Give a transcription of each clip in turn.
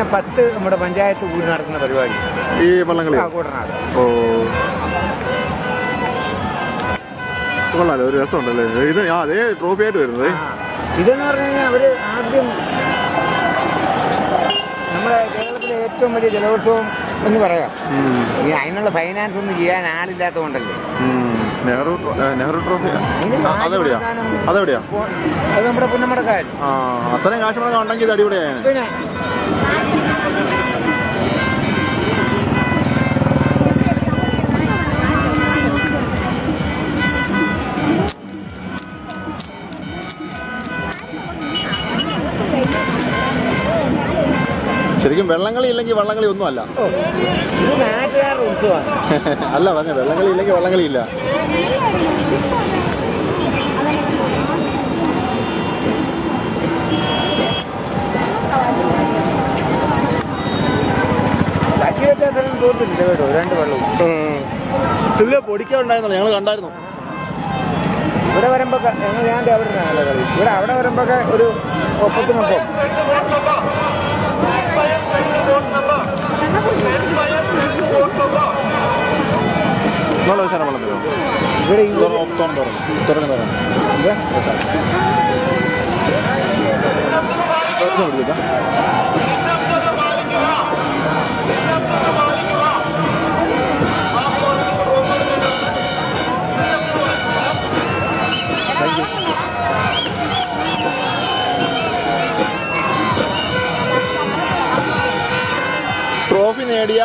കഴിഞ്ഞാൽ 10 നമ്മുടെ പഞ്ചായത്ത് കൂടി നടക്കുന്ന പരിപാടി ഈ വള്ളംകളി. കൂട്ടനാട്. ഓ കൊള്ളാലോ, ഒരു രസമുണ്ടല്ലേ ഇത്. അതേ ട്രോഫി ആയിട്ട് വരുന്നത്. ഇതെന്ന് പറഞ്ഞു കഴിഞ്ഞാൽ അവർ ആദ്യം നമ്മുടെ കേരളത്തിലെ ഏറ്റവും വലിയ ജലോത്സവം എന്ന് പറയാം. അതിനുള്ള ഫൈനാൻസ് ഒന്നും ചെയ്യാൻ ആളില്ലാത്തതുകൊണ്ടല്ലേ. നെഹ്റു ട്രോഫി അതെവിടെയാ? അത് നമ്മുടെ പുന്നമടക്കായൽ. അത്രയും കാശ് മുടക്കം ഉണ്ടെങ്കിൽ ഇത് അടിപൊളിയാണ്. പിന്നെ ശരിക്കും വെള്ളംകളി ഇല്ലെങ്കിൽ വള്ളംകളി ഒന്നും അല്ല. അല്ല പറഞ്ഞ വെള്ളംകളി ഇല്ലെങ്കിൽ വള്ളംകളി ഇല്ല. ഇല്ല പൊടിക്കാറുണ്ടായിരുന്നല്ലോ, ഞങ്ങൾ കണ്ടായിരുന്നു. ഇവിടെ വരുമ്പോ ഞാൻ അവിടെ കളി. അവിടെ വരുമ്പോ ഒരു ഒപ്പത്തിനൊപ്പം ഇവിടെ ട്രോഫി നേടിയ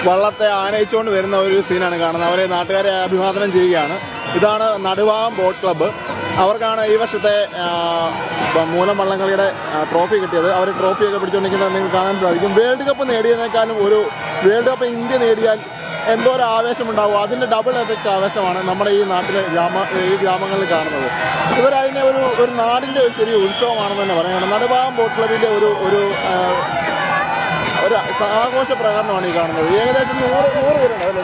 വള്ളത്തെ ആനയിച്ചുകൊണ്ട് വരുന്ന ഒരു സീനാണ് കാണുന്നത്. അവരെ നാട്ടുകാരെ അഭിവാദനം ചെയ്യുകയാണ്. ഇതാണ് നടുവാം ബോട്ട് ക്ലബ്ബ്. അവർക്കാണ് ഈ വർഷത്തെ മൂലം വള്ളംകളിയുടെ ട്രോഫി കിട്ടിയത്. അവർ ട്രോഫിയൊക്കെ പിടിച്ചുകൊണ്ടിരിക്കുന്നത് നിങ്ങൾക്ക് കാണാൻ സാധിക്കും. വേൾഡ് കപ്പ് നേടിയതിനേക്കാളും ഒരു വേൾഡ് കപ്പ് ഇന്ത്യ നേടിയാൽ എന്തോ ഒരു ആവേശമുണ്ടാവും. അതിൻ്റെ ഡബിൾ എഫക്റ്റ് ആവേശമാണ് നമ്മുടെ ഈ നാട്ടിലെ ഈ ഗ്രാമങ്ങളിൽ കാണുന്നത്. ഇവരതിനെ ഒരു നാടിൻ്റെ ഒരു ചെറിയ ഉത്സവമാണെന്ന് തന്നെ പറയുകയാണ്. നടുവാം ബോട്ട് ക്ലബിൻ്റെ ഒരു ആഘോഷ പ്രകടനമാണ് ഈ കാണുന്നത്. ഏകദേശം 100 പേരുണ്ട്. അല്ലേ,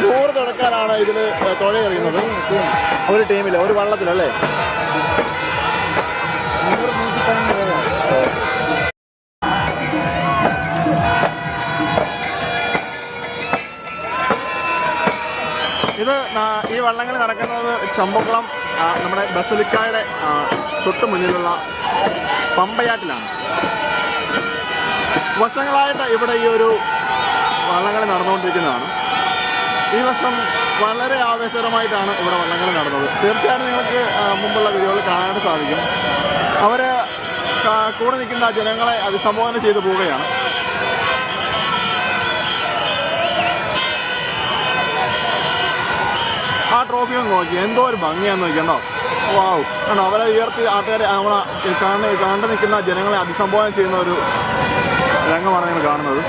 100 തുടക്കാനാണ് ഇതിൽ തുഴ എറിയുന്നത്. ഒരു ടീമിൽ, ഒരു വള്ളത്തിലല്ലേ. ഇത് ഈ വള്ളങ്ങൾ നടക്കുന്നത് ചമ്പക്കുളം നമ്മുടെ ബസലിക്കായുടെ തൊട്ട് മുന്നിലുള്ള പമ്പയാറ്റിലാണ്. വർഷങ്ങളായിട്ട് ഇവിടെ ഈ ഒരു വള്ളംകളി നടന്നുകൊണ്ടിരിക്കുന്നതാണ്. ഈ വർഷം വളരെ ആവേശകരമായിട്ടാണ് ഇവിടെ വള്ളംകളി നടന്നത്. തീർച്ചയായിട്ടും നിങ്ങൾക്ക് മുമ്പുള്ള വീഡിയോകൾ കാണാനായിട്ട് സാധിക്കും. അവർ കൂടെ നിൽക്കുന്ന ജനങ്ങളെ അഭിസംബോധന ചെയ്തു പോവുകയാണ്. ആ ട്രോഫി ഒന്ന് നോക്കി, എന്തോ ഒരു ഭംഗിയാന്ന് നോക്കിയണ്ടോ. വാവ്, കണ്ടോ, അവരെ ഉയർത്തി ആൾക്കാരെ നമ്മളെ കണ്ടു നിൽക്കുന്ന ജനങ്ങളെ അഭിസംബോധന ചെയ്യുന്ന ഒരു രംഗമാണ് നിങ്ങൾ കാണുന്നത്.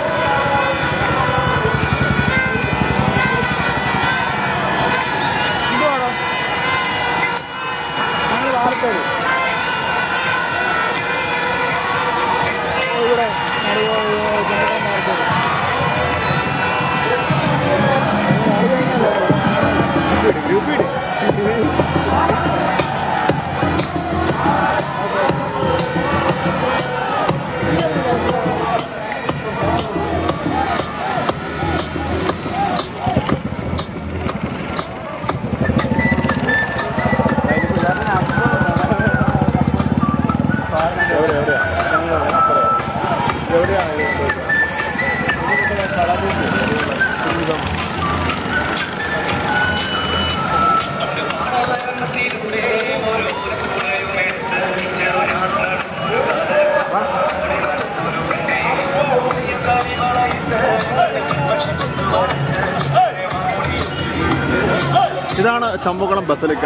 ഇതാണ് ചമ്പക്കുളം ബസലിക്ക.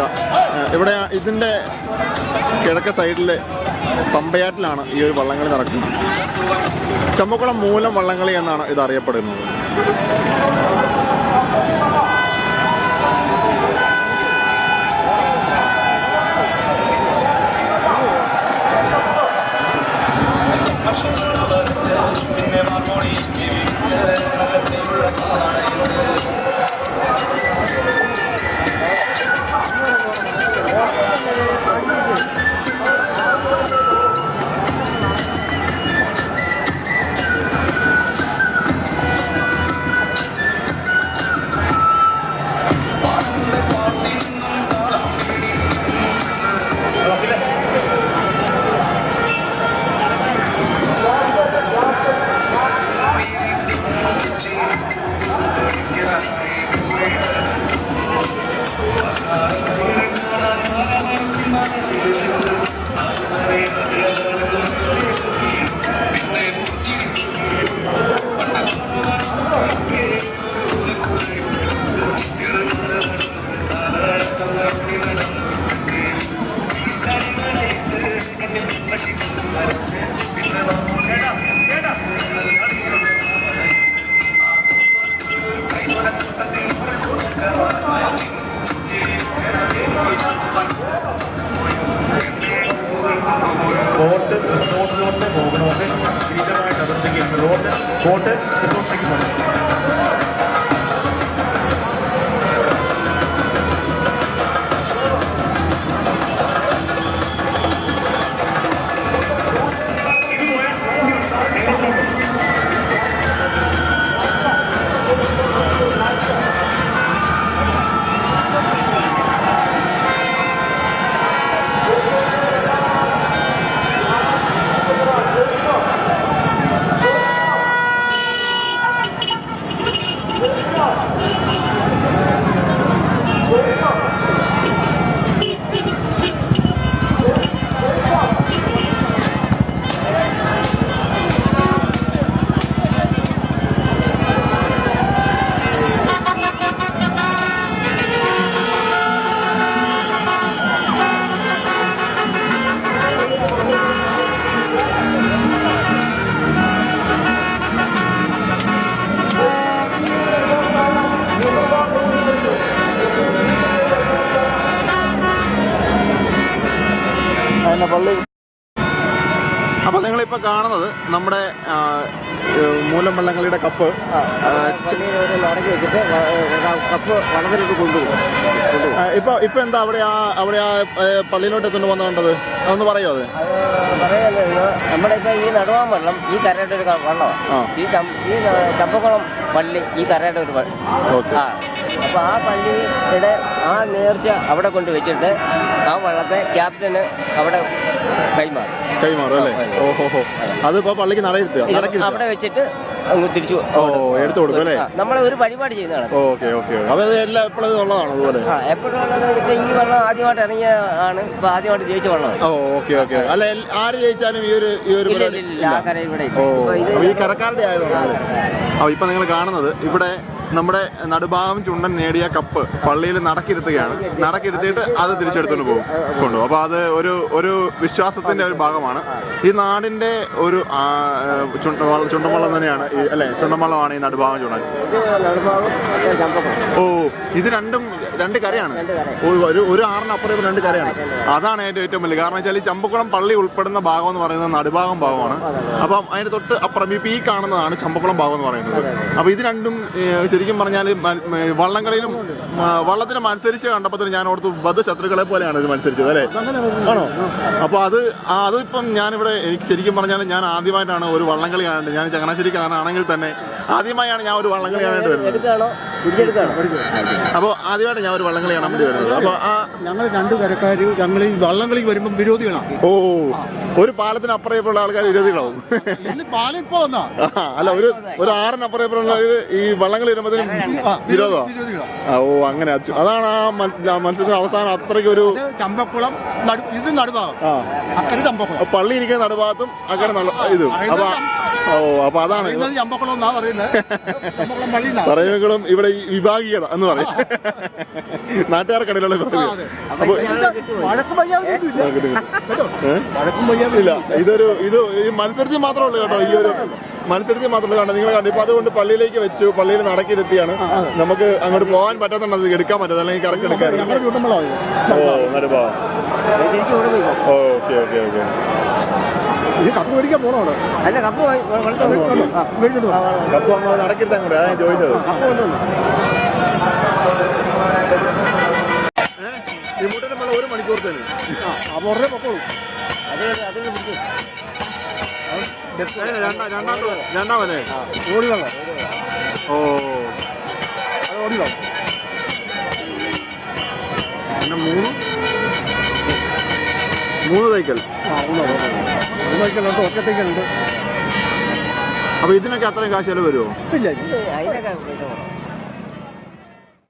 ഇവിടെ ഇതിൻ്റെ കിഴക്ക് സൈഡിലെ പമ്പയാറ്റിലാണ് ഈ ഒരു വള്ളംകളി നടക്കുന്നത്. ചമ്പക്കുളം മൂലം വള്ളംകളി എന്നാണ് ഇത് അറിയപ്പെടുന്നത്. ബോട്ട് റിസോർട്ടിലേക്ക് പോകുന്നത്. അപ്പോൾ നിങ്ങളിപ്പോൾ കാണുന്നത് നമ്മുടെ മൂലം വള്ളംകളിയുടെ കപ്പ് നടക്കി വെച്ചിട്ട് കപ്പ് വളത്തിലോട്ട് കൊണ്ടുപോകും. ഇപ്പൊ എന്താ അവിടെ ആ പള്ളിയിലോട്ട് എത്തുന്നു വന്നു കണ്ടത്, അതൊന്ന് പറയോ? അത് പറയാല്ലോ, നമ്മുടെ ഇപ്പൊ ഈ നടുവാൻ വെള്ളം ഈ കരയുടെ ഒരു വള്ളമാണ്. ഈ ചമ്പക്കുളം പള്ളി ഈ കരയുടെ ഒരു അപ്പൊ ആ പള്ളിയുടെ ആ നേർച്ച അവിടെ കൊണ്ട് വെച്ചിട്ട് ആ വള്ളത്തെ ക്യാപ്റ്റന് അവിടെ കൈമാറും അല്ലേ? ഓഹോ, അതിപ്പോ പള്ളിക്ക് നടയിരുത്തുക, അവിടെ വെച്ചിട്ട് അങ്ങ് തിരിച്ചു എടുത്തു കൊടുക്കും അല്ലേ? നമ്മളെ ഒരു പരിപാടി ചെയ്യുന്നതാണ്. Okay okay. അപ്പൊ എല്ലാം എപ്പോഴും ഉള്ളതാണ് അതുപോലെ? എപ്പോഴും ഉള്ളത്. ഇപ്പൊ ഈ വെള്ളം ആദ്യമായിട്ട് ഇറങ്ങിയ ആണ്, ഇപ്പൊ ആദ്യമായിട്ട് ജയിച്ച വെള്ളമാണ്. Okay okay. അല്ല, ആര് ജയിച്ചാലും ഈ ഒരു ആ കര ഇവിടെ ഈ കരക്കാരുടെ ആയതുകൊണ്ട്. അപ്പൊ ഇപ്പൊ നിങ്ങൾ കാണുന്നത് ഇവിടെ നമ്മുടെ നടുഭാഗം ചുണ്ടൻ നേടിയ കപ്പ് പള്ളിയിൽ നടക്കിരുത്തുകയാണ്. നടക്കിരുത്തിയിട്ട് അത് തിരിച്ചെടുത്തുകൊണ്ട് കൊണ്ടുപോകും. അപ്പൊ അത് ഒരു വിശ്വാസത്തിന്റെ ഒരു ഭാഗമാണ്. ഈ നാടിന്റെ ഒരു ചുണ്ടൻവള്ളം തന്നെയാണ് അല്ലെ? ചുണ്ടൻവള്ളമാണ് ഈ നടുഭാഗം ചുണ്ടൻ. ഓ, ഇത് രണ്ട് കരയാണ്. ഒരു ആറിന് അപ്പുറം രണ്ട് കരയാണ്. അതാണ് ഏറ്റവും വലിയ കാരണം. വെച്ചാൽ ഈ ചമ്പക്കുളം പള്ളി ഉൾപ്പെടുന്ന ഭാഗം എന്ന് പറയുന്നത് നടുഭാഗം ഭാഗമാണ്. അപ്പം അതിന് തൊട്ട് അപ്പുറം ഇപ്പൊ ഈ കാണുന്നതാണ് ചമ്പക്കുളം ഭാഗം എന്ന് പറയുന്നത്. അപ്പൊ ഇത് രണ്ടും ശരിക്കും പറഞ്ഞാൽ വള്ളംകളിയിലും വള്ളത്തിന് മത്സരിച്ച് കണ്ടപ്പോൾ ഞാൻ ഓർത്തു ബദ്ധശത്രുക്കളെ പോലെയാണ് ഇത് മത്സരിച്ചത് അല്ലേ? ആണോ? അപ്പോൾ അതിപ്പം ഞാനിവിടെ എനിക്ക് ശരിക്കും പറഞ്ഞാൽ ഞാൻ ആദ്യമായിട്ടാണ് ഒരു വള്ളംകളി കാണേണ്ടത്. ഞാൻ ചങ്ങനാശ്ശേരിക്കാണെങ്കിൽ തന്നെ ആദ്യമായാണ് ഞാൻ ഒരു വള്ളംകളി കാണാനായിട്ട് വരുന്നത്. അപ്പോൾ ആദ്യമായിട്ട് ഞാൻ ഒരു വള്ളംകളി കാണാൻ വേണ്ടി വരുന്നത്. അപ്പോൾ ഞങ്ങൾ രണ്ട് കരക്കാർ ഞങ്ങൾ ഈ വള്ളംകളി വരുമ്പോൾ വിരോധികളാണ്. ഓ, ഒരു പാലത്തിന് അപ്പുറമുള്ള ആൾക്കാർ വിരോധികളാവും. പാലിപ്പോ അല്ല, ഒരു ആറിനപ്പുറമുള്ള ഈ വള്ളംകളി വരുമ്പോഴത്തേനും വിരോധമാണ്. ഓ, അങ്ങനെ. അതാണ് ആ മത്സരത്തിന് അവസാനം അത്രയ്ക്ക് ഒരു ചമ്പക്കുളം ഇത് നടുഭാഗം, അക്കരെ ചമ്പക്കുളം, പള്ളി ഇരിക്കുന്ന നടുഭാഗത്തും അക്കരെ ഇതും. അപ്പൊ അതാണ് ചമ്പക്കുളം എന്നാ പറയുമ്പോഴും ഇവിടെ വിഭാഗീയത എന്ന് പറയും നാട്ടുകാർക്കിടയിലുള്ള. ഇല്ല, ഇത് ഈ മത്സരിച്ച് മാത്രമേ ഉള്ളൂ കേട്ടോ. ഈ ഒരു മത്സരിച്ച് മാത്രമേ കാണാം. നിങ്ങൾ കണ്ടു. ഇപ്പൊ അതുകൊണ്ട് പള്ളിയിലേക്ക് വെച്ചു, പള്ളിയിൽ നടക്കിരുത്തിയാണ്. നമുക്ക് അങ്ങോട്ട് പോകാൻ പറ്റാത്തത് എടുക്കാൻ പറ്റുന്നത്, അല്ലെങ്കിൽ കറക്റ്റ് എടുക്കാൻ. Okay okay okay. കപ്പ് മേടിക്കാൻ പോണോ? അല്ല, കപ്പ് അങ്ങ് നടക്കിരുത്താൻ കൂടെ അതാണ് ചോദിച്ചത്. ഈ മുട്ടന്റെ വെള്ളം 1 മണിക്കൂർ തന്നെ. അപ്പോൾ ഉടനെ പൊക്കോളൂ. രണ്ടാമല്ലേ? ഓടി വെള്ളം. ഓ, അത് ഓടി വെള്ളം. പിന്നെ മൂന്ന് തൈക്കൽ. ഒറ്റത്തേക്കുണ്ട്. അപ്പൊ ഇതിനൊക്കെ അത്രയും കാശ് ചെലവ് വരുമോ? ഇല്ല, അതിനൊക്കെ